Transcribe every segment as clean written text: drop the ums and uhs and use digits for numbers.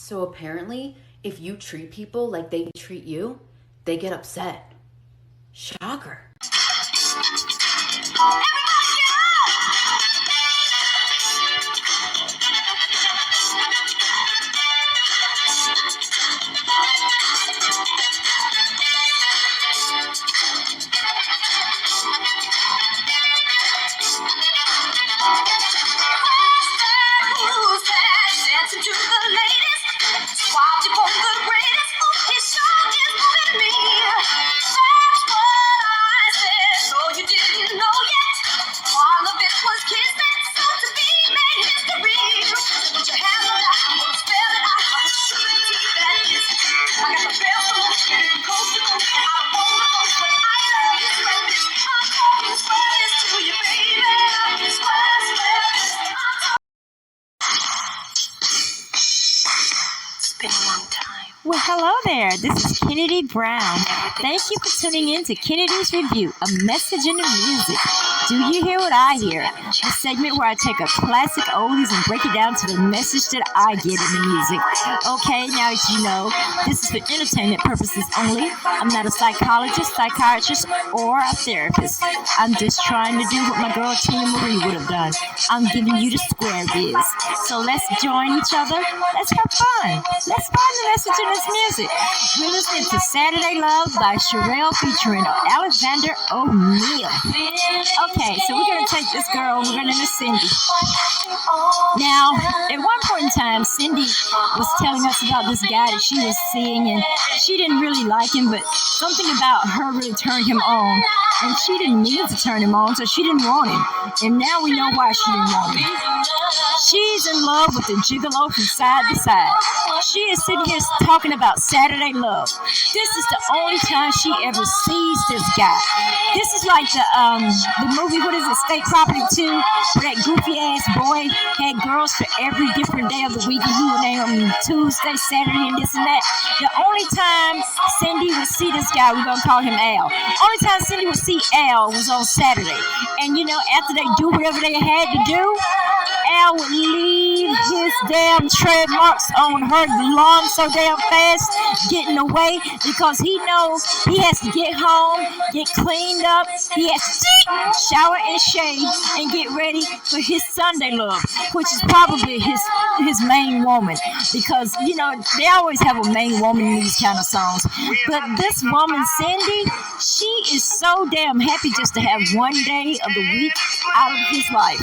So apparently, if you treat people like they treat you, they get upset. Shocker. Well, hello there. This is Kennedy Brown. Thank you for tuning in to Kennedy's Review, a message in the music. Do you hear what I hear? The segment where I take a classic oldies and break it down to the message that I get in the music. Okay, now as you know, this is for entertainment purposes only. I'm not a psychologist, psychiatrist, or a therapist. I'm just trying to do what my girl Tina Marie would have done. I'm giving you the square biz. So let's join each other. Let's have fun. Let's find the message in this music. We're listening to Saturday Love by Sherelle featuring Alexander O'Neal. Okay, so we're going to take this girl, we're going to miss Cindy. Now, at one point in time, Cindy was telling us about this guy that she was seeing, and she didn't really like him, but something about her really turned him on, and she didn't mean to turn him on, so she didn't want him. And now we know why she didn't want him. She's in love with the gigolo from side to side. She is sitting here talking about Saturday Love. This is the only time she ever sees this guy. This is like the movie, what is it, State Property 2, where that goofy ass boy had girls for every different day of the week, and he would name them Tuesday, Saturday, and this and that. The only time Cindy would see this guy, we're going to call him Al. Only time Cindy would see Al was on Saturday. And you know, after they do whatever they had to do, Al would leave his damn tread marks on her lawn so damn fast, getting away, because he knows he has to get home, get cleaned up, he has to shower and shave and get ready for his Sunday Love, which is probably his main woman, because you know they always have a main woman in these kind of songs. But this woman Cindy, she is so damn happy just to have one day of the week out of his life.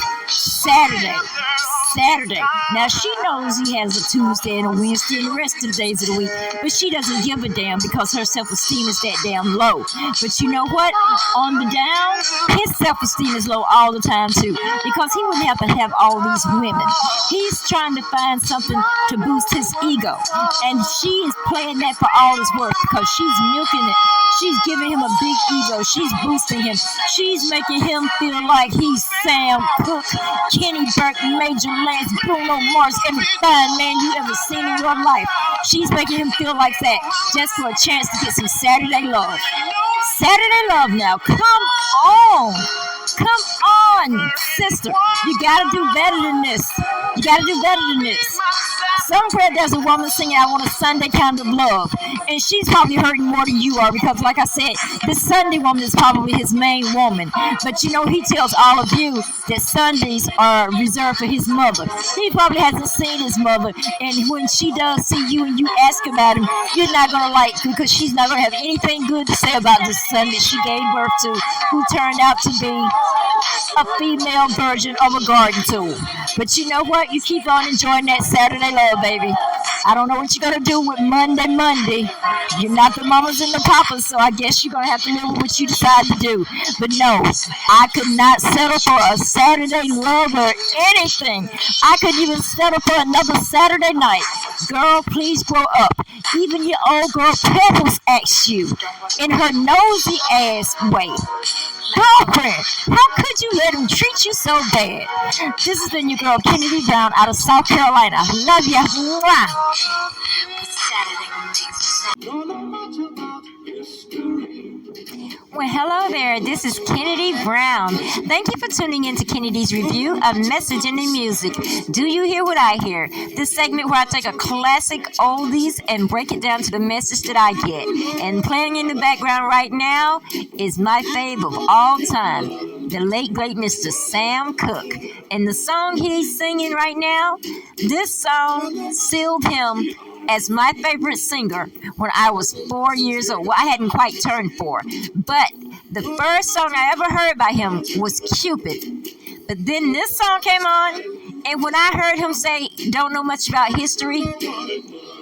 Saturday. Now she knows he has a Tuesday and a Wednesday and the rest of the days of the week, but she doesn't give a damn because her self-esteem is that damn low. But you know what? On the down, his self-esteem is low all the time too, because he wouldn't have to have all these women. He's trying to find something to boost his ego, and she is playing that for all his worth because she's milking it. She's giving him a big ego. She's boosting him. She's making him feel like he's Sam Cooke, Kenny Burke, Major Lance, Bruno Mars, every fine man you ever seen in your life. She's making him feel like that just for a chance to get some Saturday Love. Saturday Love now. Come on. Come on, sister. You gotta do better than this. You gotta do better than this. Somewhere there's a woman singing, I want a Sunday kind of love. And she's probably hurting more than you are because, like I said, this Sunday woman is probably his main woman. But, you know, he tells all of you that Sundays are reserved for his mother. He probably hasn't seen his mother. And when she does see you and you ask about him, you're not going to like him because she's not going to have anything good to say about this son that she gave birth to, who turned out to be a female version of a garden tool. But you know what? You keep on enjoying that Saturday Love, baby. I don't know what you're going to do with Monday. You're not the mamas and the papas, so I guess you're going to have to live with what you decide to do. But no, I could not settle for a Saturday Love or anything. I could even settle for another Saturday night. Girl, please grow up. Even your old girl Pebbles asks you in her nosy ass way. Girlfriend, how could you let him treat you so bad? This has been your girl Kennedy Brown out of South Carolina. Love ya. Mwah. Well, hello there. This is Kennedy Brown. Thank you for tuning in to Kennedy's Review, a message in the music. Do you hear what I hear? This segment where I take a classic oldies and break it down to the message that I get. And playing in the background right now is my fave of all time, the late great Mr. Sam Cooke. And the song he's singing right now, this song sealed him as my favorite singer when I was 4 years old. Well, I hadn't quite turned 4. But the first song I ever heard by him was Cupid. But then this song came on, and when I heard him say, "Don't know much about history,"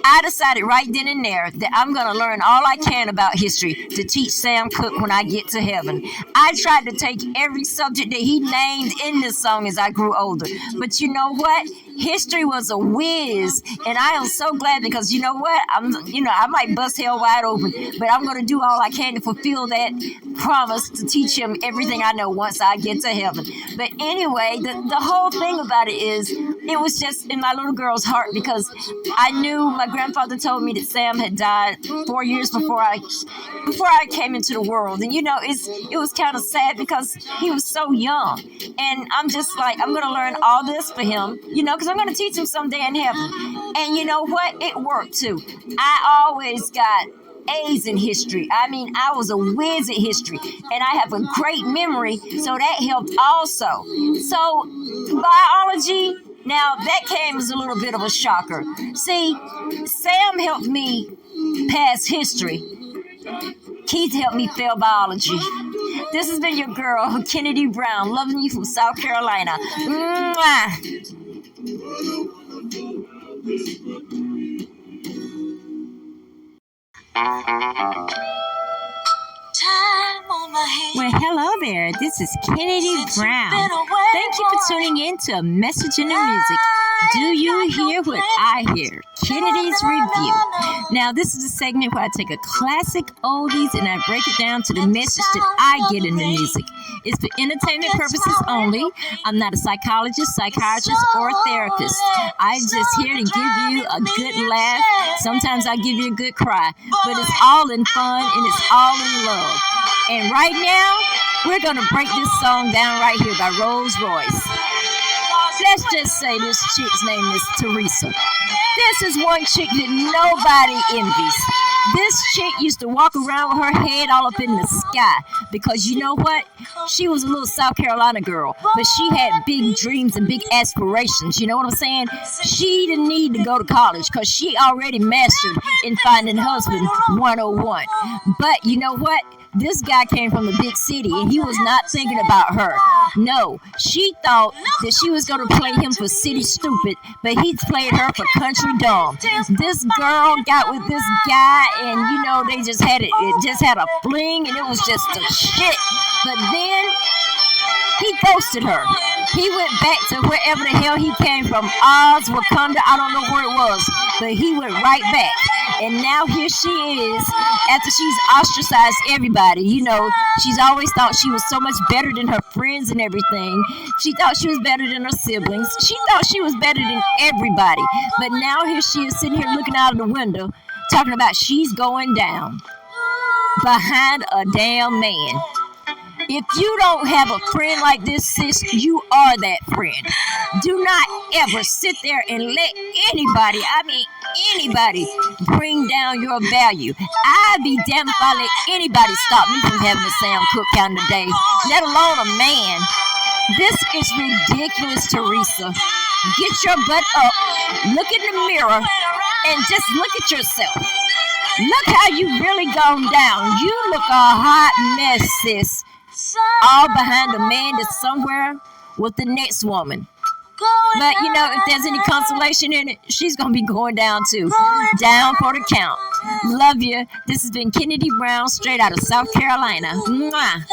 I decided right then and there that I'm going to learn all I can about history to teach Sam Cooke when I get to heaven. I tried to take every subject that he named in this song as I grew older. But you know what? History was a whiz, and I am so glad because you know what? I might bust hell wide open, but I'm going to do all I can to fulfill that promise to teach him everything I know once I get to heaven. But anyway, the whole thing about it is, it was just in my little girl's heart because I knew my grandfather told me that Sam had died 4 years before I came into the world, and it was kind of sad because he was so young, and I'm just like, I'm going to learn all this for him, because I'm going to teach him someday in heaven. And you know what? It worked too. I always got A's in history. I mean, I was a whiz at history, and I have a great memory, so that helped also. So biology, now that came as a little bit of a shocker. See, Sam helped me pass history. Keith helped me fail biology. This has been your girl, Kennedy Brown, loving you from South Carolina. Mwah! Well, hello there. This is Kennedy Brown. Thank you for tuning in to A Message in the Music. Do you hear what I hear? Kennedy's Review. Now, this is a segment where I take a classic oldies and I break it down to the message that I get in the music. It's for entertainment purposes only. I'm not a psychologist, psychiatrist, or therapist. I'm just here to give you a good laugh. Sometimes I give you a good cry. But it's all in fun and it's all in love. And right now, we're going to break this song down right here by Rolls Royce. Let's just say this chick's name is Teresa. This is one chick that nobody envies. This chick used to walk around with her head all up in the sky because you know what? She was a little South Carolina girl, but she had big dreams and big aspirations. You know what I'm saying? She didn't need to go to college because she already mastered in finding husband 101. But you know what? This guy came from the big city, and he was not thinking about her. No, she thought that she was going to play him for city stupid, but he played her for country dumb. This girl got with this guy, and they just had a fling, and it was just a shit. But then he ghosted her. He went back to wherever the hell he came from, Oz, Wakanda, I don't know where it was, but he went right back. And now here she is, after she's ostracized everybody. She's always thought she was so much better than her friends and everything. She thought she was better than her siblings. She thought she was better than everybody. But now here she is sitting here looking out of the window, talking about she's going down behind a damn man. If you don't have a friend like this, sis, you are that friend. Do not ever sit there and let anybody bring down your value. I'd be damned if I let anybody stop me from having a Sam Cooke kind of day, let alone a man. This is ridiculous, Teresa. Get your butt up, look in the mirror, and just look at yourself. Look how you really gone down. You look a hot mess, sis. All behind a man that's somewhere with the next woman. But if there's any consolation in it, she's going to be going down too. Down for the count. Love you. This has been Kennedy Brown, straight out of South Carolina. Mwah.